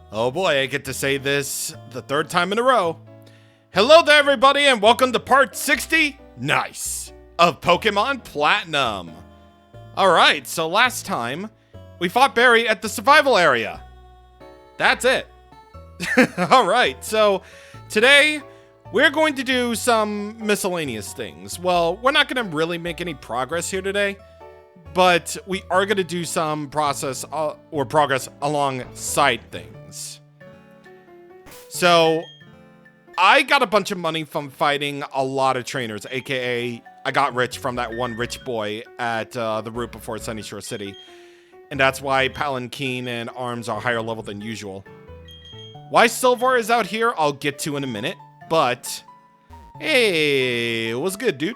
Oh boy, I get to say this the third time in a row. Hello there, everybody, and welcome to part 60, nice, of Pokemon Platinum. Alright, so last time, we fought Barry at the survival area. That's it. Alright, so today, we're going to do some miscellaneous things. Well, we're not going to really make any progress here today, but we are going to do some progress alongside things. So, I got a bunch of money from fighting a lot of trainers, aka I got rich from that one rich boy at the route before Sunny Shore City. And that's why Palanquin and Arms are higher level than usual. Why Silver is out here, I'll get to in a minute. But, hey, what's good, dude?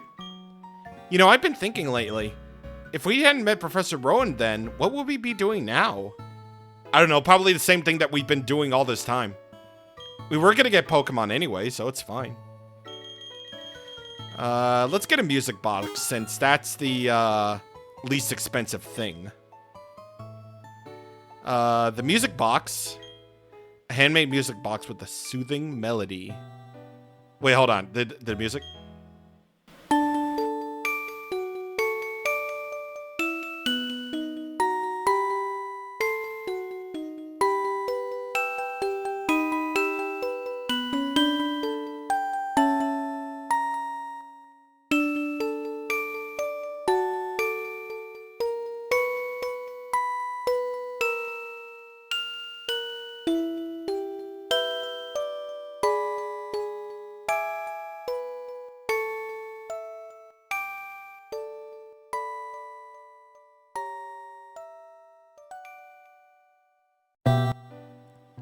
You know, I've been thinking lately, if we hadn't met Professor Rowan then, what would we be doing now? I don't know, probably the same thing that we've been doing all this time. We were gonna get Pokemon anyway, so it's fine. Let's get a music box, since that's the least expensive thing. The music box, a handmade music box with a soothing melody. Wait, hold on, the music?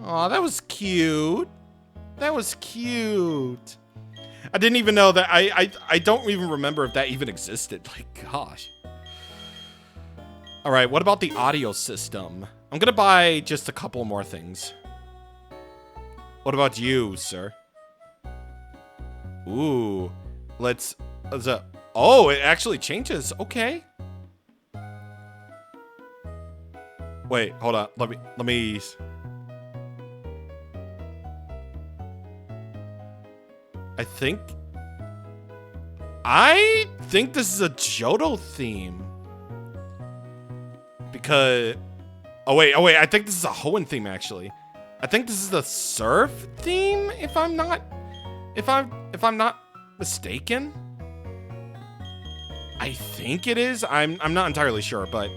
Aw, that was cute. That was cute. I didn't even know that. I don't even remember if that even existed. Like, gosh. All right, what about the audio system? I'm gonna buy just a couple more things. What about you, sir? Ooh, let's oh, it actually changes. Okay. Wait, hold on. Let me. I think this is a Johto theme. Because, oh wait, I think this is a Hoenn theme actually. I think this is the Surf theme, if I'm not mistaken. I think it is. I'm not entirely sure, but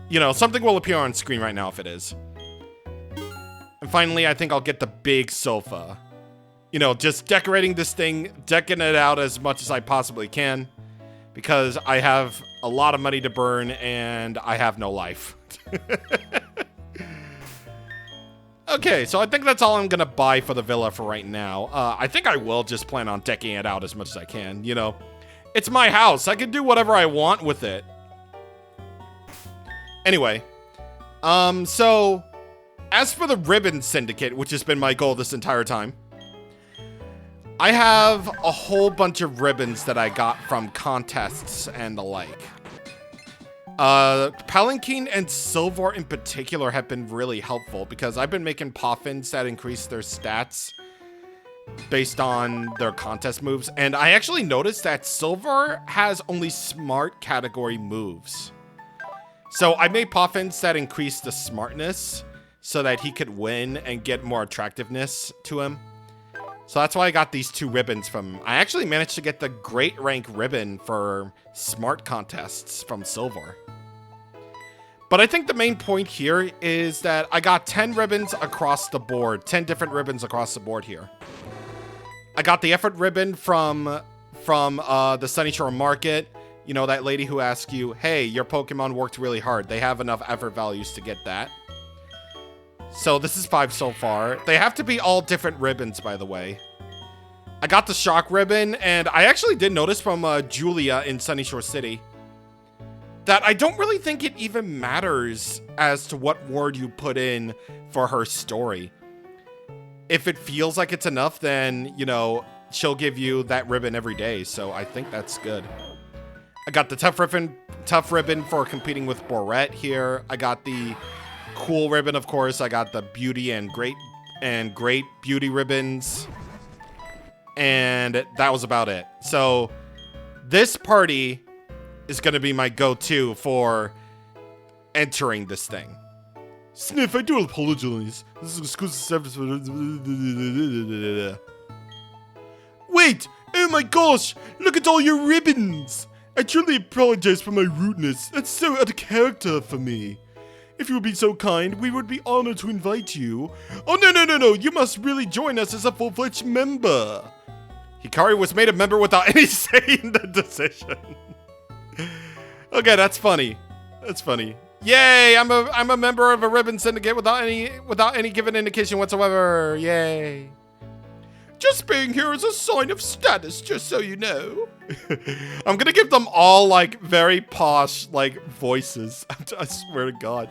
you know, something will appear on screen right now if it is. And finally, I think I'll get the big sofa. You know, just decorating this thing, decking it out as much as I possibly can, because I have a lot of money to burn and I have no life. Okay, so I think that's all I'm gonna buy for the villa for right now. I think I will just plan on decking it out as much as I can, you know. It's my house, I can do whatever I want with it. Anyway, so, as for the Ribbon Syndicate, which has been my goal this entire time, I have a whole bunch of ribbons that I got from contests and the like. Palanquin and Silver in particular have been really helpful because I've been making Poffins that increase their stats based on their contest moves. And I actually noticed that Silver has only smart category moves. So I made Poffins that increase the smartness so that he could win and get more attractiveness to him. So that's why I got these two ribbons from. I actually managed to get the Great Rank ribbon for smart contests from Silver. But I think the main point here is that I got 10 ribbons across the board, 10 different ribbons across the board here. I got the effort ribbon from the Sunny Shore Market. You know, that lady who asks you, hey, your Pokemon worked really hard. They have enough effort values to get that. So this is 5 so far. They have to be all different ribbons, by the way. I got the Shock ribbon, and I actually did notice from Julia in Sunny Shore City that I don't really think it even matters as to what word you put in for her story. If it feels like it's enough, then, you know, she'll give you that ribbon every day, so I think that's good. I got the Tough ribbon for competing with Borette here. I got the cool ribbon, of course. I got the beauty and great beauty ribbons. And that was about it. So this party is going to be my go-to for entering this thing. Sniff, I do apologize. This is exclusive service. Wait! Oh my gosh! Look at all your ribbons! I truly apologize for my rudeness. That's so out of character for me. If you would be so kind, we would be honored to invite you. Oh, no. You must really join us as a full-fledged member. Hikari was made a member without any say in the decision. Okay, that's funny. That's funny. Yay! I'm a member of a ribbon syndicate without any given indication whatsoever. Yay! Just being here is a sign of status, just so you know. I'm gonna give them all like very posh like voices. I swear to God.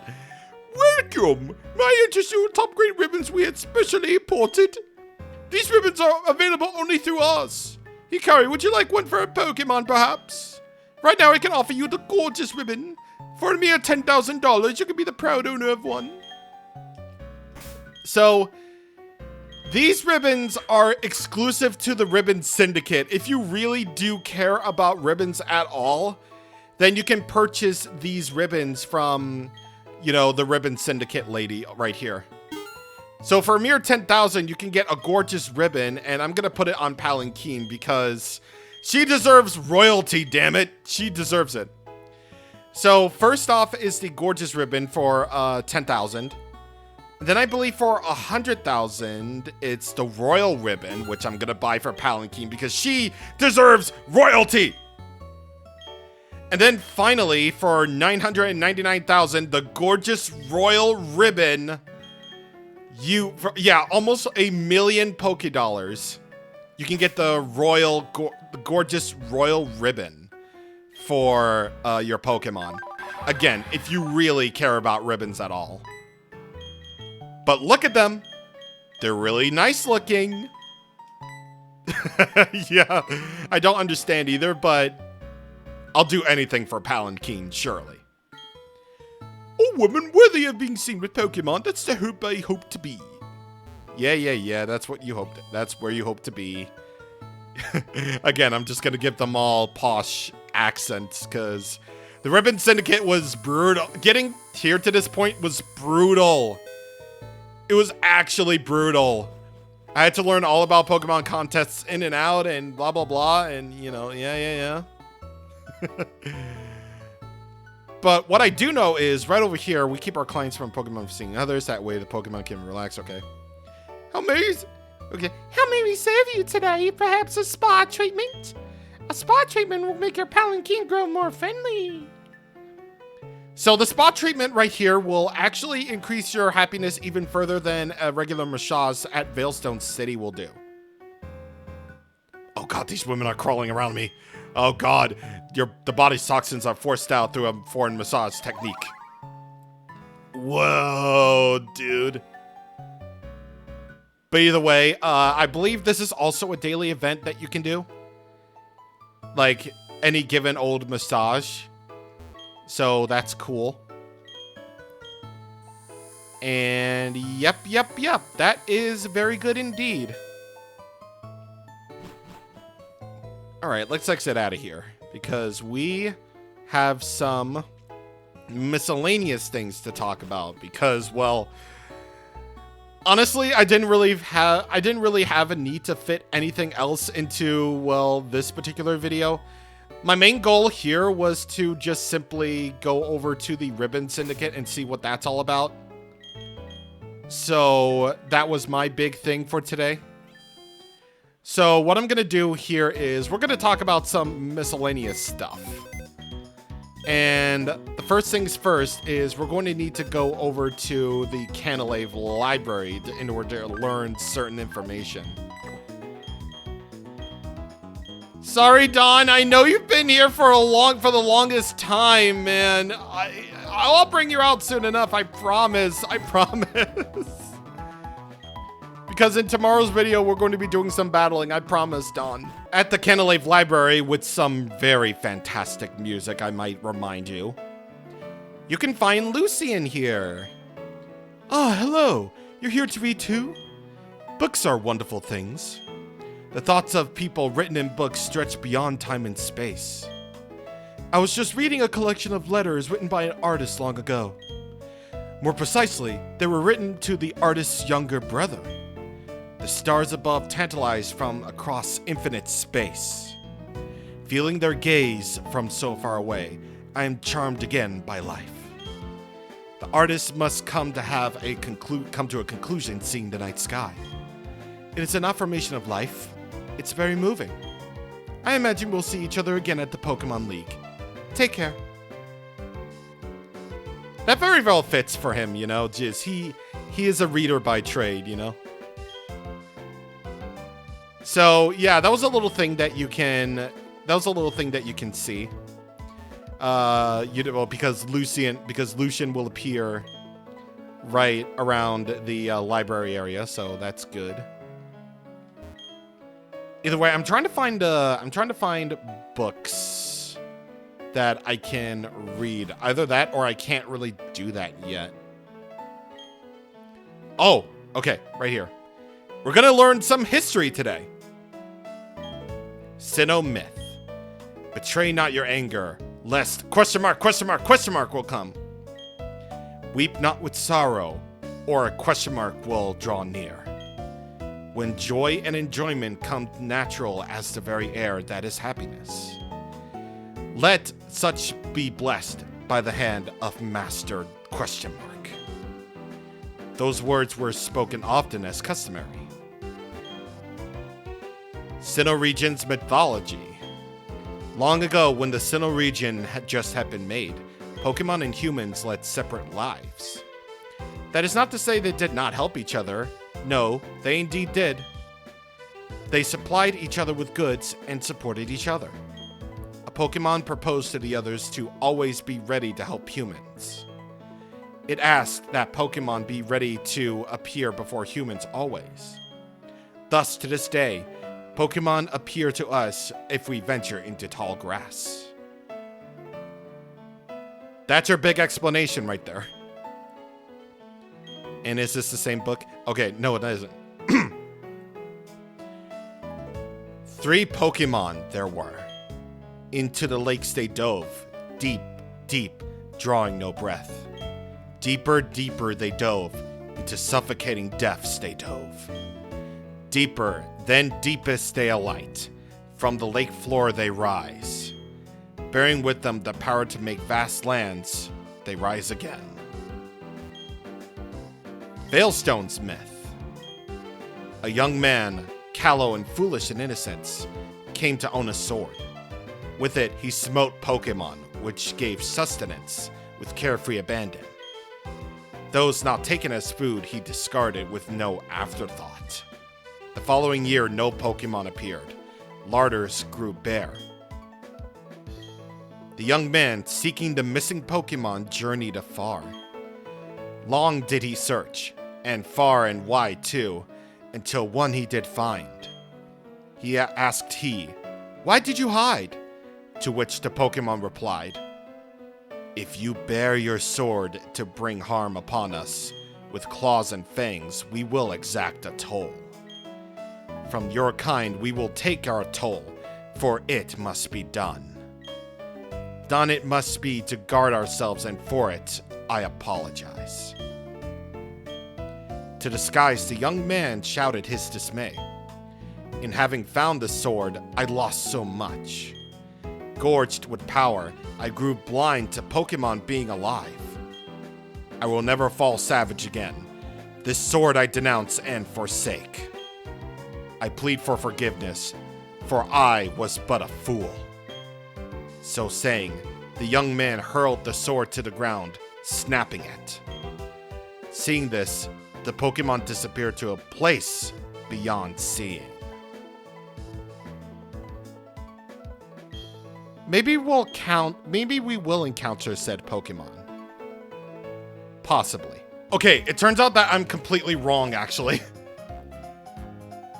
Welcome! May I introduce you to top grade ribbons we had specially imported? These ribbons are available only through us. Hikari, would you like one for a Pokémon, perhaps? Right now, I can offer you the gorgeous ribbon. For a mere $10,000, you can be the proud owner of one. So, these ribbons are exclusive to the Ribbon Syndicate. If you really do care about ribbons at all, then you can purchase these ribbons from, you know, the Ribbon Syndicate lady right here. So for a mere 10,000, you can get a gorgeous ribbon, and I'm gonna put it on Palanquin because she deserves royalty, damn it. She deserves it. So first off is the gorgeous ribbon for 10,000. Then I believe for 100,000, it's the royal ribbon, which I'm gonna buy for Palanquin because she deserves royalty. And then finally, for 999,000, the gorgeous royal ribbon. Almost $1 million Pokédollars. You can get the gorgeous royal ribbon for your Pokemon. Again, if you really care about ribbons at all. But look at them. They're really nice looking. Yeah, I don't understand either, but I'll do anything for Palanquin, surely. A woman worthy of being seen with Pokemon. That's the hope I hope to be. Yeah. That's what you hoped. That's where you hope to be. Again, I'm just gonna give them all posh accents because the Ribbon Syndicate was brutal. Getting here to this point was brutal. It was actually brutal. I had to learn all about Pokemon contests in and out and blah blah blah and you know yeah. But what I do know is, right over here, we keep our clients from Pokemon from seeing others. That way the Pokemon can relax, okay? How may we serve you today? Perhaps a spa treatment? A spa treatment will make your Palanquin grow more friendly. So the spa treatment right here will actually increase your happiness even further than a regular massage at Veilstone City will do. Oh God, these women are crawling around me. Oh God, the body's toxins are forced out through a foreign massage technique. Whoa, dude. But either way, I believe this is also a daily event that you can do. Like any given old massage. So that's cool. And yep. That is very good indeed. Alright, let's exit out of here. Because we have some miscellaneous things to talk about. Because, well, honestly, I didn't really have a need to fit anything else into, well, this particular video. My main goal here was to just simply go over to the Ribbon Syndicate and see what that's all about. So that was my big thing for today. So what I'm going to do here is we're going to talk about some miscellaneous stuff. And the first things first is we're going to need to go over to the Canalave library in order to learn certain information. Sorry, Don. I know you've been here for the longest time, man. I'll bring you out soon enough. I promise. Because in tomorrow's video, we're going to be doing some battling. I promise, Don. At the Canalave library with some very fantastic music, I might remind you. You can find Lucy in here. Ah, hello. You're here to read too? Books are wonderful things. The thoughts of people written in books stretch beyond time and space. I was just reading a collection of letters written by an artist long ago. More precisely, they were written to the artist's younger brother. The stars above tantalized from across infinite space. Feeling their gaze from so far away, I am charmed again by life. The artist must come to a conclusion seeing the night sky. It is an affirmation of life. It's very moving. I imagine we'll see each other again at the Pokemon League. Take care. That very well fits for him, you know, just he is a reader by trade, you know. So, yeah, that was a little thing that you can see. Because Lucian will appear right around the library area, so that's good. Either way, I'm trying to find books that I can read. Either that or I can't really do that yet. Oh, okay, right here. We're gonna learn some history today. Sinnoh myth. Betray not your anger, lest question mark will come. Weep not with sorrow, or a question mark will draw near. When joy and enjoyment come natural as the very air that is happiness. Let such be blessed by the hand of Master question mark. Those words were spoken often as customary. Sinnoh region's mythology. Long ago, when the Sinnoh region had been made, Pokemon and humans led separate lives. That is not to say they did not help each other. No, they indeed did. They supplied each other with goods and supported each other. A Pokemon proposed to the others to always be ready to help humans. It asked that Pokemon be ready to appear before humans always. Thus, to this day, Pokemon appear to us if we venture into tall grass. That's your big explanation right there. And is this the same book? Okay, no, it isn't. 3 Pokemon there were. Into the lakes they dove, deep, deep, drawing no breath. Deeper, deeper they dove, into suffocating depths they dove. Deeper, then deepest they alight. From the lake floor they rise. Bearing with them the power to make vast lands, they rise again. Veilstone's myth. A young man, callow and foolish in innocence, came to own a sword. With it, he smote Pokemon, which gave sustenance with carefree abandon. Those not taken as food he discarded with no afterthought. The following year, no Pokemon appeared. Larders grew bare. The young man, seeking the missing Pokemon, journeyed afar. Long did he search, and far and wide too, until one he did find. He asked, "Why did you hide?" To which the Pokemon replied, "If you bear your sword to bring harm upon us, with claws and fangs, we will exact a toll. From your kind we will take our toll, for it must be done. Done it must be to guard ourselves, and for it, I apologize." To disguise, the young man shouted his dismay. In having found the sword, I lost so much. Gorged with power, I grew blind to Pokemon being alive. I will never fall savage again. This sword I denounce and forsake. I plead for forgiveness, for I was but a fool. So saying, the young man hurled the sword to the ground, snapping it. Seeing this, the Pokemon disappeared to a place beyond seeing. Maybe we will encounter said Pokemon. Possibly. Okay, it turns out that I'm completely wrong, actually.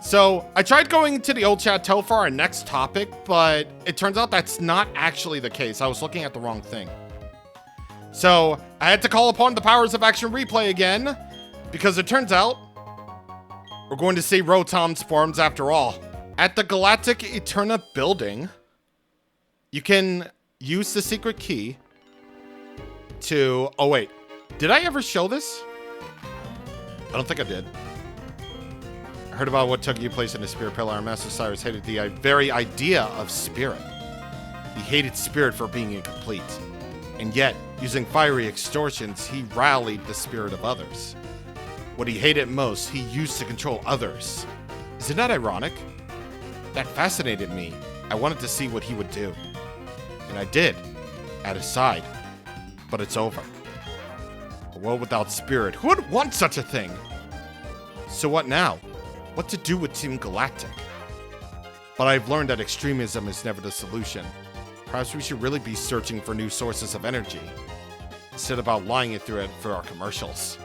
So, I tried going to the old chateau for our next topic, but it turns out that's not actually the case. I was looking at the wrong thing. So, I had to call upon the powers of Action Replay again Because it turns out we're going to see Rotom's forms after all. At the Galactic Eterna building, you can use the secret key to... Oh, wait. Did I ever show this? I don't think I did. I heard about what took you place in the Spirit Pillar. Master Cyrus hated the very idea of spirit. He hated spirit for being incomplete. And yet, using fiery extortions, he rallied the spirit of others. What he hated most, he used to control others. Isn't that ironic? That fascinated me. I wanted to see what he would do. And I did, at his side. But it's over. A world without spirit. Who would want such a thing? So what now? What to do with Team Galactic? But I've learned that extremism is never the solution. Perhaps we should really be searching for new sources of energy, instead of outlying it through it for our commercials.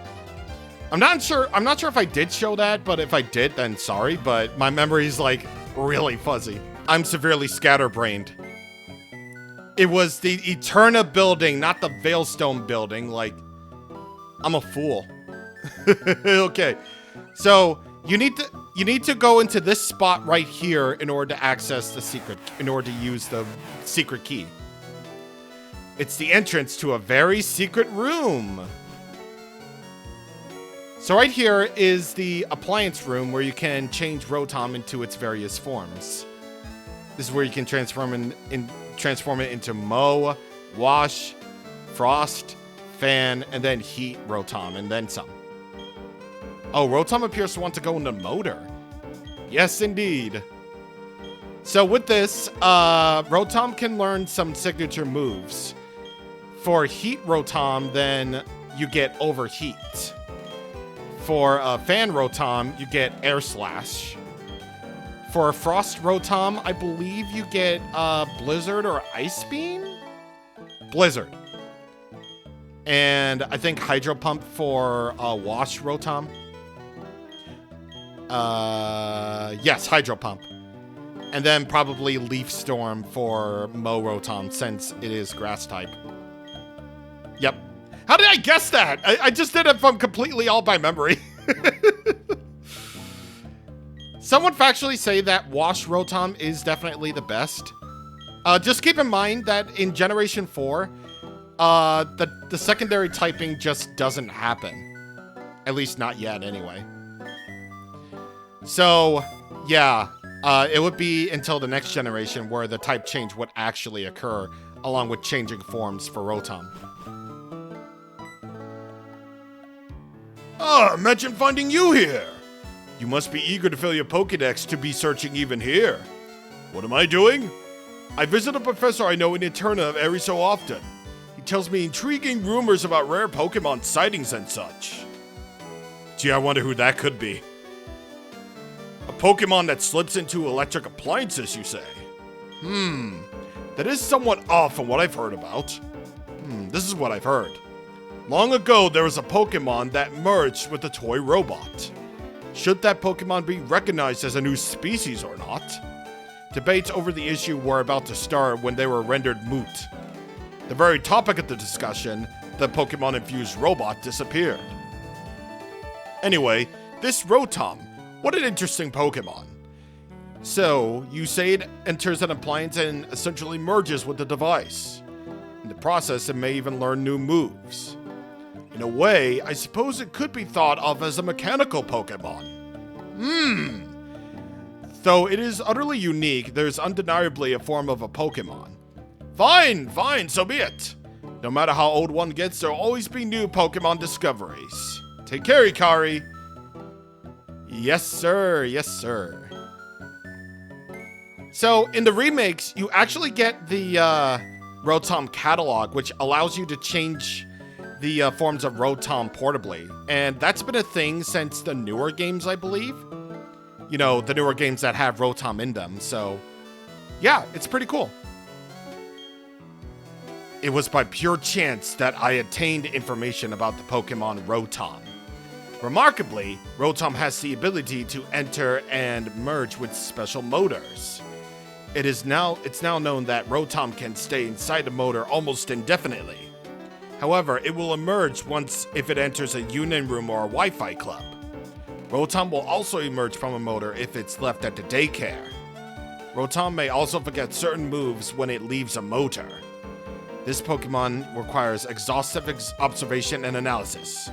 I'm not sure if I did show that, but if I did, then sorry, but my memory's like really fuzzy. I'm severely scatterbrained. It was the Eterna building, not the Veilstone building. Like, I'm a fool. Okay, so you need to go into this spot right here in order to access the secret, in order to use the secret key. It's the entrance to a very secret room. So right here is the appliance room where you can change Rotom into its various forms. This is where you can transform it into Mow, Wash, Frost, Fan, and then Heat Rotom, and then some. Oh, Rotom appears to want to go into Motor. Yes, indeed. So with this, Rotom can learn some signature moves. For Heat Rotom, then you get Overheat. For Fan Rotom, you get Air Slash. For Frost Rotom, I believe you get Blizzard or Ice Beam? Blizzard. And I think Hydro Pump for Wash Rotom. Yes, Hydro Pump. And then probably Leaf Storm for Mow Rotom, since it is Grass type. Yep. How did I guess that? I just did it from completely all by memory. Some would factually say that Wash Rotom is definitely the best. Just keep in mind that in Generation 4, the secondary typing just doesn't happen. At least not yet, anyway. So, yeah, it would be until the next generation where the type change would actually occur, along with changing forms for Rotom. Ah, imagine finding you here! You must be eager to fill your Pokédex to be searching even here. What am I doing? I visit a professor I know in Eterna every so often. He tells me intriguing rumors about rare Pokémon sightings and such. Gee, I wonder who that could be. A Pokémon that slips into electric appliances, you say? That is somewhat off from what I've heard about. This is what I've heard. Long ago, there was a Pokémon that merged with a toy robot. Should that Pokémon be recognized as a new species or not? Debates over the issue were about to start when they were rendered moot. The very topic of the discussion, the Pokémon-infused robot, disappeared. Anyway, this Rotom, what an interesting Pokémon. So, you say it enters an appliance and essentially merges with the device. In the process, it may even learn new moves. In a way, I suppose it could be thought of as a mechanical Pokémon. Though it is utterly unique, there's undeniably a form of a Pokémon. Fine, so be it. No matter how old one gets, there'll always be new Pokémon discoveries. Take care, Ikari. Yes, sir. So, in the remakes, you actually get the Rotom catalog, which allows you to change the forms of Rotom portably. And that's been a thing since the newer games, I believe. You know, the newer games that have Rotom in them. So, yeah, it's pretty cool. It was by pure chance that I attained information about the Pokemon Rotom. Remarkably, Rotom has the ability to enter and merge with special motors. It's now known that Rotom can stay inside a motor almost indefinitely. However, it will emerge once if it enters a union room or a Wi-Fi club. Rotom will also emerge from a motor if it's left at the daycare. Rotom may also forget certain moves when it leaves a motor. This Pokemon requires exhaustive observation and analysis.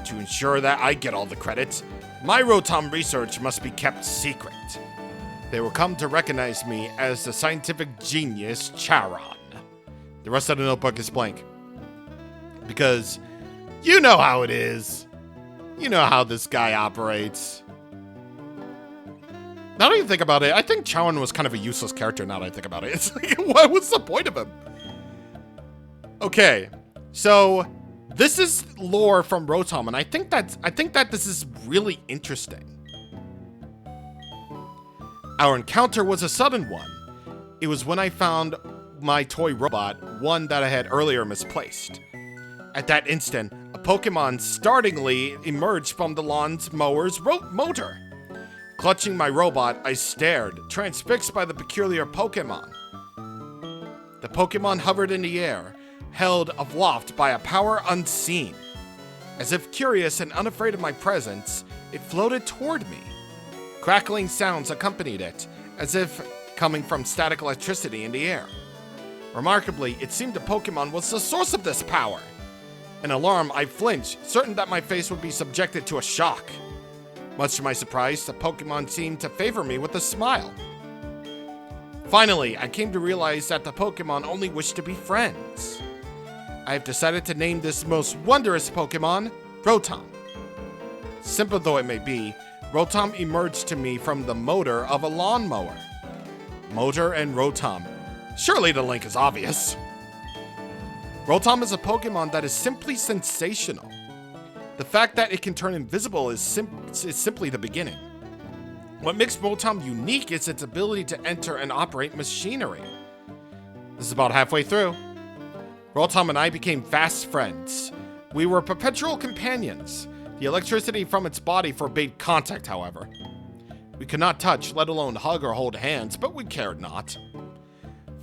To ensure that I get all the credit, my Rotom research must be kept secret. They will come to recognize me as the scientific genius Charon. The rest of the notebook is blank. Because you know how it is. You know how this guy operates. Now that you think about it, I think Charon was kind of a useless character now that I think about it. It's like, what was the point of him? Okay, so this is lore from Rotom, and I think that this is really interesting. Our encounter was a sudden one. It was when I found my toy robot, one that I had earlier misplaced. At that instant, a Pokemon startlingly emerged from the lawn's mower's motor. Clutching my robot, I stared, transfixed by the peculiar Pokemon. The Pokemon hovered in the air, held aloft by a power unseen. As if curious and unafraid of my presence, it floated toward me. Crackling sounds accompanied it, as if coming from static electricity in the air. Remarkably, it seemed the Pokemon was the source of this power. In alarm, I flinched, certain that my face would be subjected to a shock. Much to my surprise, the Pokemon seemed to favor me with a smile. Finally, I came to realize that the Pokemon only wished to be friends. I have decided to name this most wondrous Pokemon Rotom. Simple though it may be, Rotom emerged to me from the motor of a lawnmower. Motor and Rotom. Surely the link is obvious. Rotom is a Pokemon that is simply sensational. The fact that it can turn invisible is simply the beginning. What makes Rotom unique is its ability to enter and operate machinery. This is about halfway through. Rotom and I became fast friends. We were perpetual companions. The electricity from its body forbade contact, however. We could not touch, let alone hug or hold hands, but we cared not.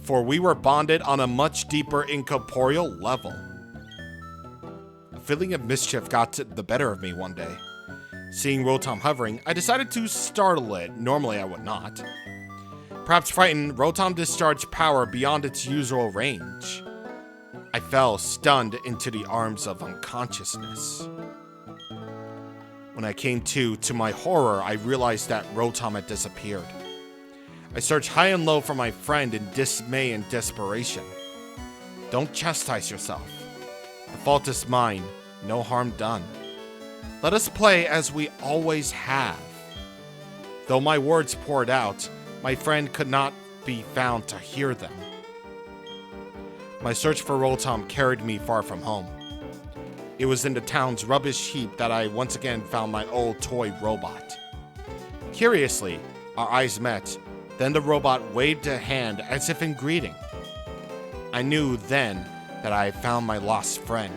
For we were bonded on a much deeper incorporeal level. A feeling of mischief got the better of me one day. Seeing Rotom hovering, I decided to startle it. Normally I would not. Perhaps frightened, Rotom discharged power beyond its usual range. I fell, stunned, into the arms of unconsciousness. When I came to my horror, I realized that Rotom had disappeared. I searched high and low for my friend in dismay and desperation. Don't chastise yourself. The fault is mine, no harm done. Let us play as we always have. Though my words poured out, my friend could not be found to hear them. My search for Rotom carried me far from home. It was in the town's rubbish heap that I once again found my old toy robot. Curiously, our eyes met, then the robot waved a hand as if in greeting. I knew then that I had found my lost friend.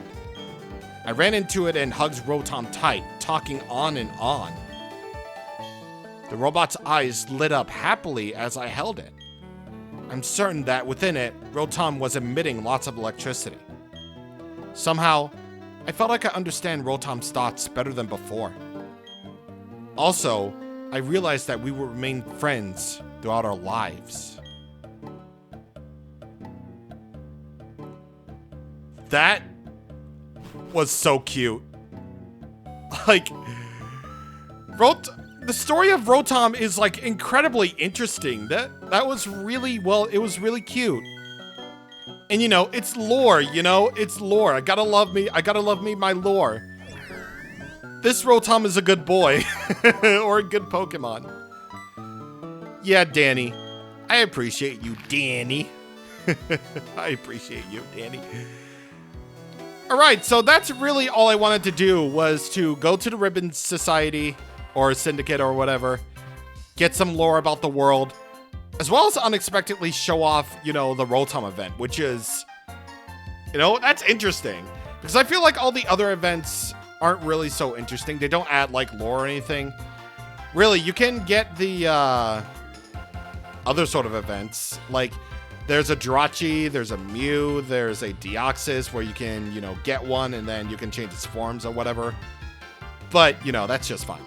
I ran into it and hugged Rotom tight, talking on and on. The robot's eyes lit up happily as I held it. I'm certain that within it, Rotom was emitting lots of electricity. Somehow, I felt I could understand Rotom's thoughts better than before. Also, I realized that we would remain friends throughout our lives. That was so cute. Like, the story of Rotom is like incredibly interesting. That was really, well, it was really cute. And you know, it's lore, it's lore. I gotta love me my lore. This Rotom is a good boy. Or a good Pokemon. Yeah, Danny. I appreciate you, Danny. I appreciate you, Danny. Alright, so that's really all I wanted to do, was to go to the Ribbon Society, or Syndicate, or whatever, get some lore about the world, as well as unexpectedly show off, the Rotom event, which is, that's interesting. Because I feel like all the other events aren't really so interesting. They don't add, like, lore or anything. Really, you can get the, other sort of events. Like, There's a Jirachi, there's a Mew, there's a Deoxys where you can, you know, get one and then you can change its forms or whatever. But, you know, that's just fine.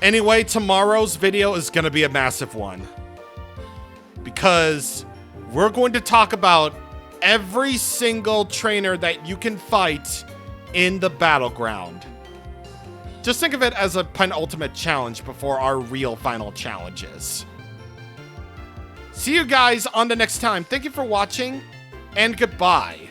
Anyway, tomorrow's video is going to be a massive one. Because we're going to talk about every single trainer that you can fight in the battleground. Just think of it as a penultimate challenge before our real final challenges. See you guys on the next time. Thank you for watching, and goodbye.